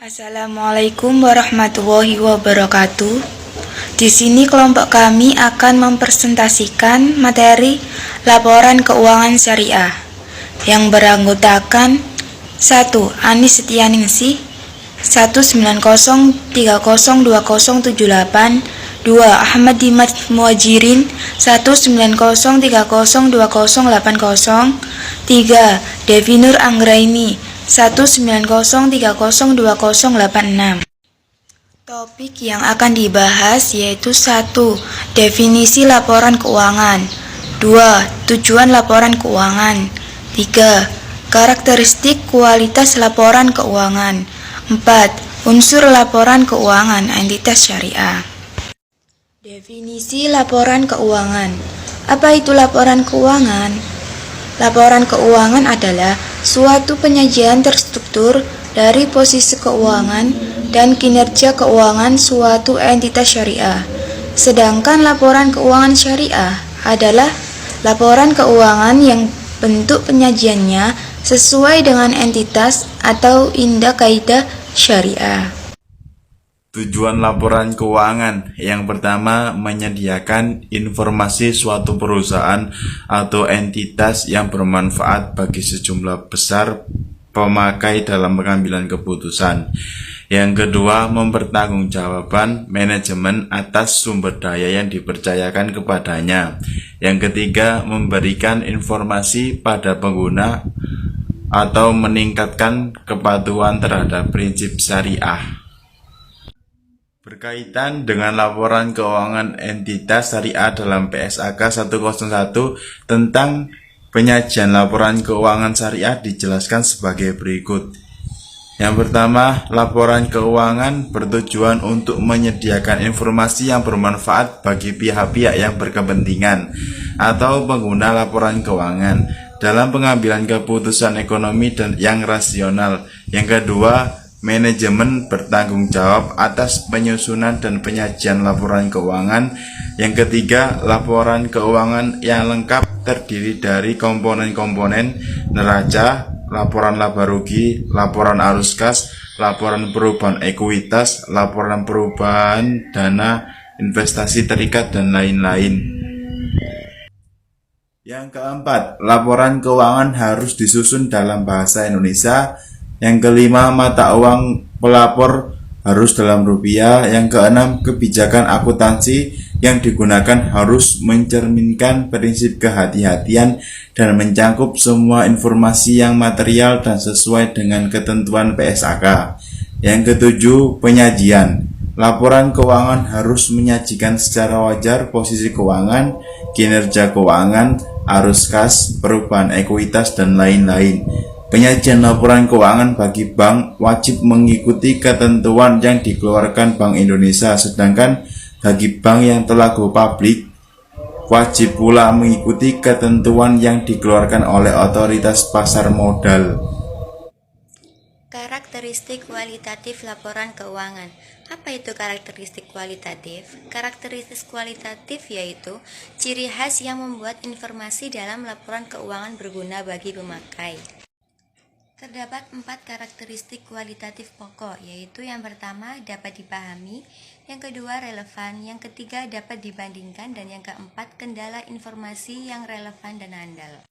Assalamualaikum warahmatullahi wabarakatuh. Di sini kelompok kami akan mempresentasikan materi laporan keuangan syariah yang beranggotakan 1. Anis Setianingsih 190302078, 2. Ahmad Dimas Muhajirin 190302080, 3. Devi Nur Anggraini 190302086. Topik yang akan dibahas yaitu 1. Definisi laporan keuangan, 2. Tujuan laporan keuangan, 3. Karakteristik kualitas laporan keuangan, 4. Unsur laporan keuangan entitas syariah. Definisi laporan keuangan. Apa itu laporan keuangan? Laporan keuangan adalah suatu penyajian terstruktur dari posisi keuangan dan kinerja keuangan suatu entitas syariah. Sedangkan laporan keuangan syariah adalah laporan keuangan yang bentuk penyajiannya sesuai dengan entitas atau indah kaidah syariah. Tujuan laporan keuangan yang pertama menyediakan informasi suatu perusahaan atau entitas yang bermanfaat bagi sejumlah besar pemakai dalam pengambilan keputusan. Yang kedua, mempertanggungjawabkan manajemen atas sumber daya yang dipercayakan kepadanya. Yang ketiga, memberikan informasi pada pengguna atau meningkatkan kepatuhan terhadap prinsip syariah. Berkaitan dengan laporan keuangan entitas syariah dalam PSAK 101 tentang penyajian laporan keuangan syariah dijelaskan sebagai berikut. Yang pertama, laporan keuangan bertujuan untuk menyediakan informasi yang bermanfaat bagi pihak-pihak yang berkepentingan atau pengguna laporan keuangan dalam pengambilan keputusan ekonomi dan yang rasional. Yang kedua, manajemen bertanggung jawab atas penyusunan dan penyajian laporan keuangan. Yang ketiga, laporan keuangan yang lengkap terdiri dari komponen-komponen neraca, laporan laba rugi, laporan arus kas, laporan perubahan ekuitas, laporan perubahan dana investasi terikat, dan lain-lain. Yang keempat, laporan keuangan harus disusun dalam bahasa Indonesia. Yang kelima, mata uang pelapor harus dalam rupiah. Yang keenam, kebijakan akuntansi yang digunakan harus mencerminkan prinsip kehati-hatian dan mencangkup semua informasi yang material dan sesuai dengan ketentuan PSAK. Yang ketujuh, penyajian. Laporan keuangan harus menyajikan secara wajar posisi keuangan, kinerja keuangan, arus kas, perubahan ekuitas, dan lain-lain. Penyajian laporan keuangan bagi bank wajib mengikuti ketentuan yang dikeluarkan Bank Indonesia, sedangkan bagi bank yang telah go public wajib pula mengikuti ketentuan yang dikeluarkan oleh otoritas pasar modal. Karakteristik kualitatif laporan keuangan. Apa itu karakteristik kualitatif? Karakteristik kualitatif yaitu ciri khas yang membuat informasi dalam laporan keuangan berguna bagi pemakai. Terdapat 4 karakteristik kualitatif pokok, yaitu yang pertama dapat dipahami, yang kedua relevan, yang ketiga dapat dibandingkan, dan yang keempat kendala informasi yang relevan dan andal.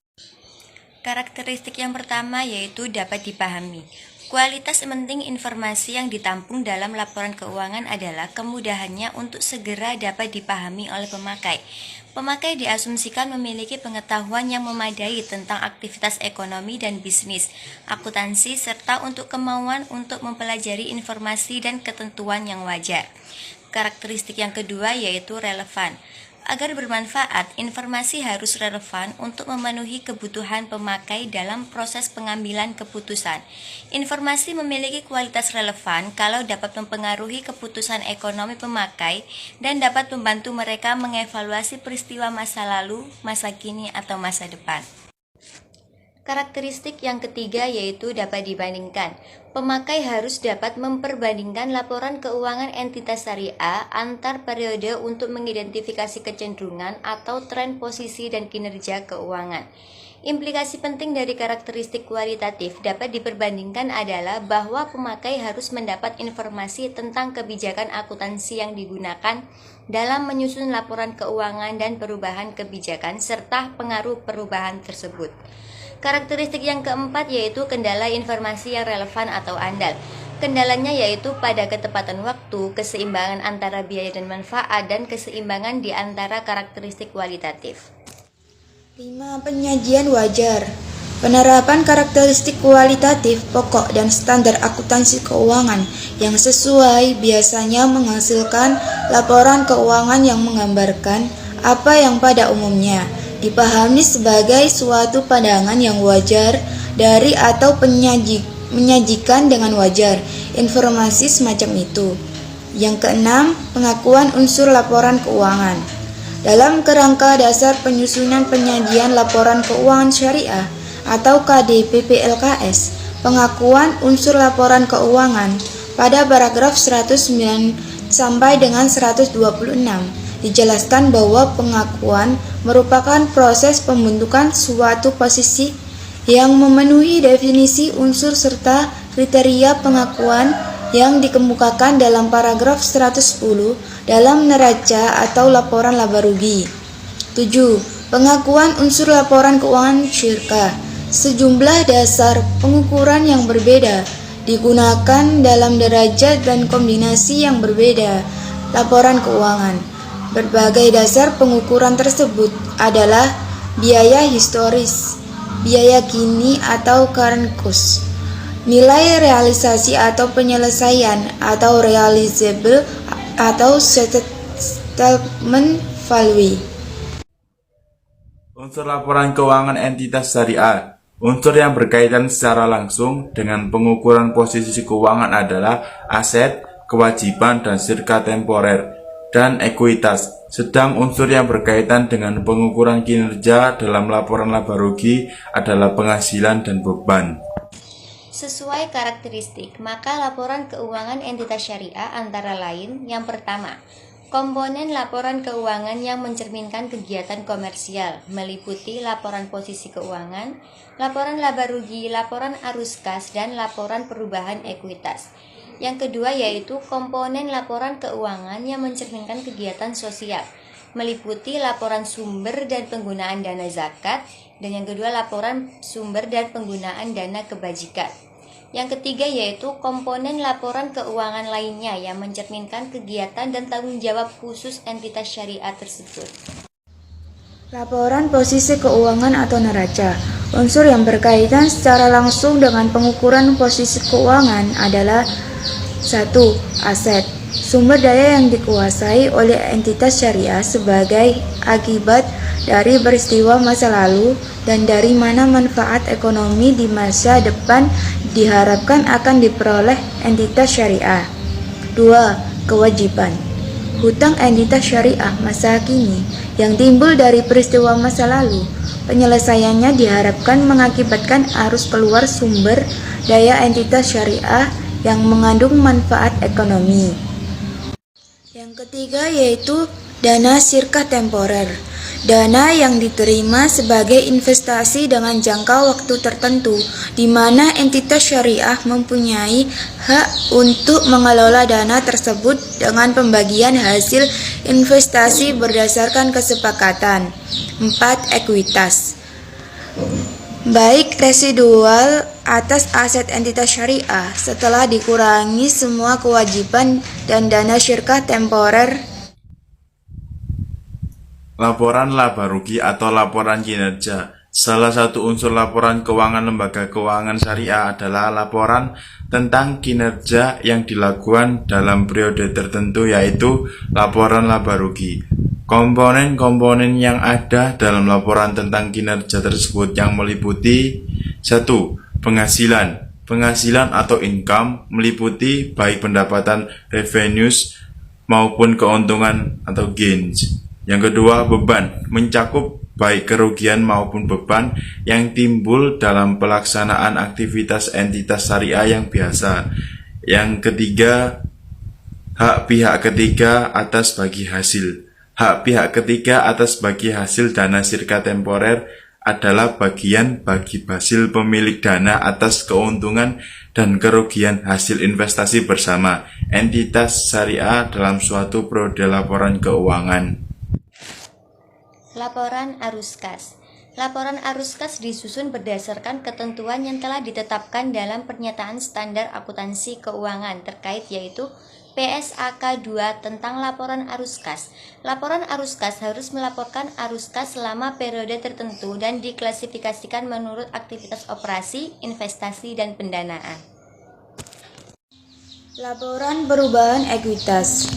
Karakteristik yang pertama yaitu dapat dipahami. Kualitas penting informasi yang ditampung dalam laporan keuangan adalah kemudahannya untuk segera dapat dipahami oleh pemakai. Pemakai diasumsikan memiliki pengetahuan yang memadai tentang aktivitas ekonomi dan bisnis, akuntansi, serta untuk kemauan untuk mempelajari informasi dan ketentuan yang wajar. Karakteristik yang kedua yaitu relevan. Agar bermanfaat, informasi harus relevan untuk memenuhi kebutuhan pemakai dalam proses pengambilan keputusan. Informasi memiliki kualitas relevan kalau dapat mempengaruhi keputusan ekonomi pemakai dan dapat membantu mereka mengevaluasi peristiwa masa lalu, masa kini, atau masa depan. Karakteristik yang ketiga yaitu dapat dibandingkan. Pemakai harus dapat memperbandingkan laporan keuangan entitas syariah antar periode untuk mengidentifikasi kecenderungan atau tren posisi dan kinerja keuangan. Implikasi penting dari karakteristik kualitatif dapat diperbandingkan adalah bahwa pemakai harus mendapat informasi tentang kebijakan akuntansi yang digunakan dalam menyusun laporan keuangan dan perubahan kebijakan serta pengaruh perubahan tersebut. Karakteristik yang keempat yaitu kendala informasi yang relevan atau andal. Kendalanya yaitu pada ketepatan waktu, keseimbangan antara biaya dan manfaat, dan keseimbangan di antara karakteristik kualitatif. 5. Penyajian wajar. Penerapan karakteristik kualitatif pokok dan standar akuntansi keuangan yang sesuai biasanya menghasilkan laporan keuangan yang menggambarkan apa yang pada umumnya dipahami sebagai suatu pandangan yang wajar dari atau menyajikan dengan wajar informasi semacam itu. Yang keenam, pengakuan unsur laporan keuangan. Dalam kerangka dasar penyusunan penyajian laporan keuangan syariah atau KDP/PLKS, pengakuan unsur laporan keuangan pada paragraf 109 sampai dengan 126 dijelaskan bahwa pengakuan merupakan proses pembentukan suatu posisi yang memenuhi definisi unsur serta kriteria pengakuan yang dikemukakan dalam paragraf 110 dalam neraca atau laporan laba rugi. 7. Pengakuan unsur laporan keuangan syirkah. Sejumlah dasar pengukuran yang berbeda digunakan dalam derajat dan kombinasi yang berbeda laporan keuangan. Berbagai dasar pengukuran tersebut adalah biaya historis, biaya kini atau current cost, nilai realisasi atau penyelesaian atau realizable atau settlement value. Unsur laporan keuangan entitas syariah. Unsur yang berkaitan secara langsung dengan pengukuran posisi keuangan adalah aset, kewajiban, dan sirka temporer, dan ekuitas. Sedang unsur yang berkaitan dengan pengukuran kinerja dalam laporan laba rugi adalah penghasilan dan beban. Sesuai karakteristik, maka laporan keuangan entitas syariah antara lain: yang pertama, komponen laporan keuangan yang mencerminkan kegiatan komersial, meliputi laporan posisi keuangan, laporan laba rugi, laporan arus kas, dan laporan perubahan ekuitas. Yang kedua yaitu komponen laporan keuangan yang mencerminkan kegiatan sosial, meliputi laporan sumber dan penggunaan dana zakat, dan yang kedua laporan sumber dan penggunaan dana kebajikan. Yang ketiga yaitu komponen laporan keuangan lainnya yang mencerminkan kegiatan dan tanggung jawab khusus entitas syariah tersebut. Laporan posisi keuangan atau neraca. Unsur yang berkaitan secara langsung dengan pengukuran posisi keuangan adalah 1. Aset. Sumber daya yang dikuasai oleh entitas syariah sebagai akibat dari peristiwa masa lalu dan dari mana manfaat ekonomi di masa depan diharapkan akan diperoleh entitas syariah. 2. Kewajiban. Hutang entitas syariah masa kini yang timbul dari peristiwa masa lalu. Penyelesaiannya diharapkan mengakibatkan arus keluar sumber daya entitas syariah yang mengandung manfaat ekonomi. Yang ketiga yaitu dana sirkah temporer. Dana yang diterima sebagai investasi dengan jangka waktu tertentu, di mana entitas syariah mempunyai hak untuk mengelola dana tersebut dengan pembagian hasil investasi berdasarkan kesepakatan. 4. Ekuitas. Baik residual atas aset entitas syariah setelah dikurangi semua kewajiban dan dana syirkah temporer. Laporan laba rugi atau laporan kinerja. Salah satu unsur laporan keuangan lembaga keuangan syariah adalah laporan tentang kinerja yang dilakukan dalam periode tertentu, yaitu laporan laba rugi. Komponen-komponen yang ada dalam laporan tentang kinerja tersebut yang meliputi 1. Penghasilan. Penghasilan atau income meliputi baik pendapatan revenues maupun keuntungan atau gains. Yang kedua, beban, mencakup baik kerugian maupun beban yang timbul dalam pelaksanaan aktivitas entitas syariah yang biasa. Yang ketiga, hak pihak ketiga atas bagi hasil. Hak pihak ketiga atas bagi hasil dana sirka temporer adalah bagian bagi hasil pemilik dana atas keuntungan dan kerugian hasil investasi bersama entitas syariah dalam suatu periode laporan keuangan. Laporan arus kas. Laporan arus kas disusun berdasarkan ketentuan yang telah ditetapkan dalam Pernyataan Standar Akuntansi Keuangan terkait, yaitu PSAK 2 tentang laporan arus kas. Laporan arus kas harus melaporkan arus kas selama periode tertentu dan diklasifikasikan menurut aktivitas operasi, investasi, dan pendanaan. Laporan perubahan ekuitas.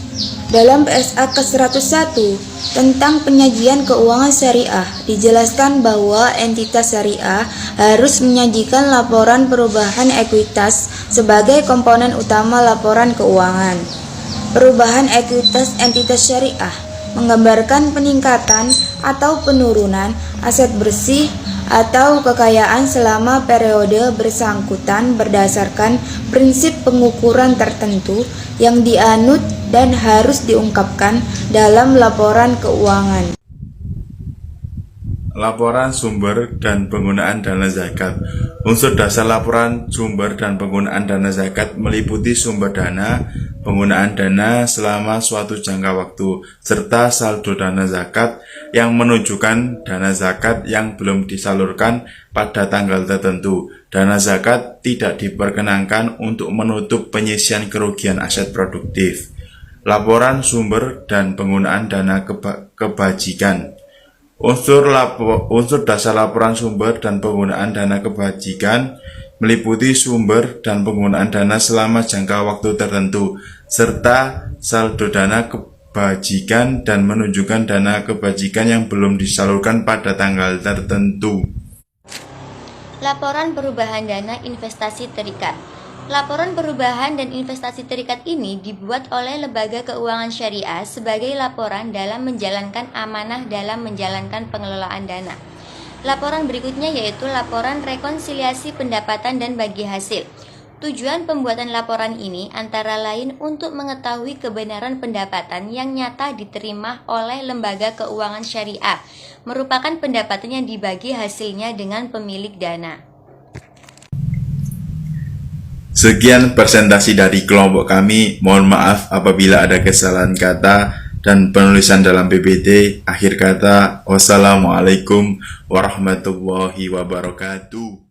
Dalam PSAK 101 tentang penyajian keuangan syariah, dijelaskan bahwa entitas syariah harus menyajikan laporan perubahan ekuitas sebagai komponen utama laporan keuangan. Perubahan ekuitas entitas syariah menggambarkan peningkatan atau penurunan aset bersih atau kekayaan selama periode bersangkutan berdasarkan prinsip pengukuran tertentu yang dianut dan harus diungkapkan dalam laporan keuangan. Laporan sumber dan penggunaan dana zakat. Unsur dasar laporan sumber dan penggunaan dana zakat meliputi sumber dana, penggunaan dana selama suatu jangka waktu, serta saldo dana zakat yang menunjukkan dana zakat yang belum disalurkan pada tanggal tertentu. Dana zakat tidak diperkenankan untuk menutup penyisian kerugian aset produktif. Laporan sumber dan penggunaan dana kebajikan. Unsur dasar laporan sumber dan penggunaan dana kebajikan meliputi sumber dan penggunaan dana selama jangka waktu tertentu, serta saldo dana kebajikan dan menunjukkan dana kebajikan yang belum disalurkan pada tanggal tertentu. Laporan perubahan dana investasi terikat. Laporan perubahan dan investasi terikat ini dibuat oleh lembaga keuangan syariah sebagai laporan dalam menjalankan amanah dalam menjalankan pengelolaan dana. Laporan berikutnya yaitu laporan rekonsiliasi pendapatan dan bagi hasil. Tujuan pembuatan laporan ini antara lain untuk mengetahui kebenaran pendapatan yang nyata diterima oleh lembaga keuangan syariah, merupakan pendapatan yang dibagi hasilnya dengan pemilik dana. Sekian presentasi dari kelompok kami. Mohon maaf apabila ada kesalahan kata dan penulisan dalam PPT. Akhir kata, wassalamualaikum warahmatullahi wabarakatuh.